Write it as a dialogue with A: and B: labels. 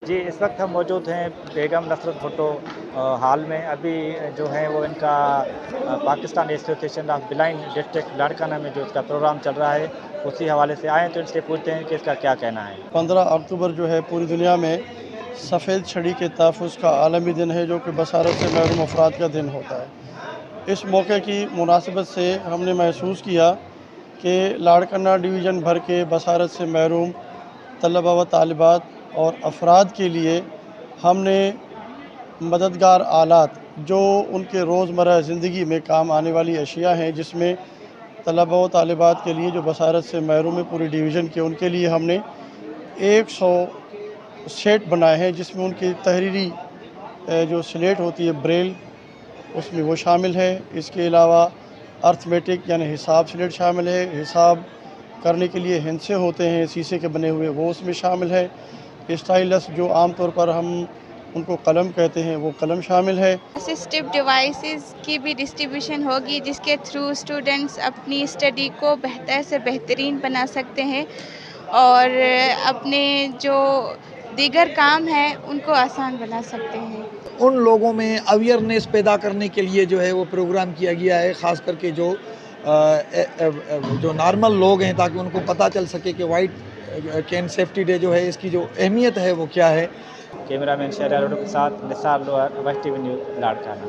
A: جی اس وقت ہم موجود ہیں بیگم نصرت بھٹو ہال میں. ابھی جو ہے وہ ان کا Pakistan association of blind district Larkana میں جو اس کا پروگرام چل رہا ہے اسی حوالے سے آئے تو ان سے پوچھتے ہیں کہ اس کا کیا کہنا ہے.
B: 15 اکتوبر جو ہے پوری دنیا میں سفید چھڑی کے تحفظ کا عالمی دن ہے، جو کہ بصارت سے محروم افراد کا دن ہوتا ہے. اس موقع کی مناسبت سے ہم نے محسوس کیا کہ لاڑکانہ ڈویژن بھر کے بصارت سے محروم طلباء و طالبات اور افراد کے لیے ہم نے مددگار آلات جو ان کے روزمرہ زندگی میں کام آنے والی اشیاء ہیں، جس میں طلباء و طالبات کے لیے جو بصارت سے محروم ہے پوری ڈویژن کے، ان کے لیے ہم نے 100 سیٹ بنائے ہیں، جس میں ان کی تحریری جو سلیٹ ہوتی ہے بریل، اس میں وہ شامل ہے. اس کے علاوہ ارتھمیٹک یعنی حساب سلیٹ شامل ہے. حساب کرنے کے لیے ہندسے ہوتے ہیں شیشے کے بنے ہوئے، وہ اس میں شامل ہے. اسٹائلس جو عام طور پر ہم ان کو قلم کہتے ہیں، وہ قلم شامل ہے.
C: اسسٹو ڈیوائسز کی بھی ڈسٹریبیوشن ہوگی، جس کے تھرو اسٹوڈنٹس اپنی اسٹڈی کو بہتر سے بہترین بنا سکتے ہیں اور اپنے جو دیگر کام ہیں ان کو آسان بنا سکتے ہیں.
D: ان لوگوں میں اویئرنیس پیدا کرنے کے لیے جو ہے وہ پروگرام کیا گیا ہے، خاص کر کے جو نارمل لوگ ہیں، تاکہ ان کو پتہ چل سکے کہ وائٹ کین سیفٹی ڈے جو ہے اس کی جو اہمیت ہے وہ کیا ہے.
A: کیمرہ مین شہریار کے ساتھ نثار لوہر، waste T V news Larkana.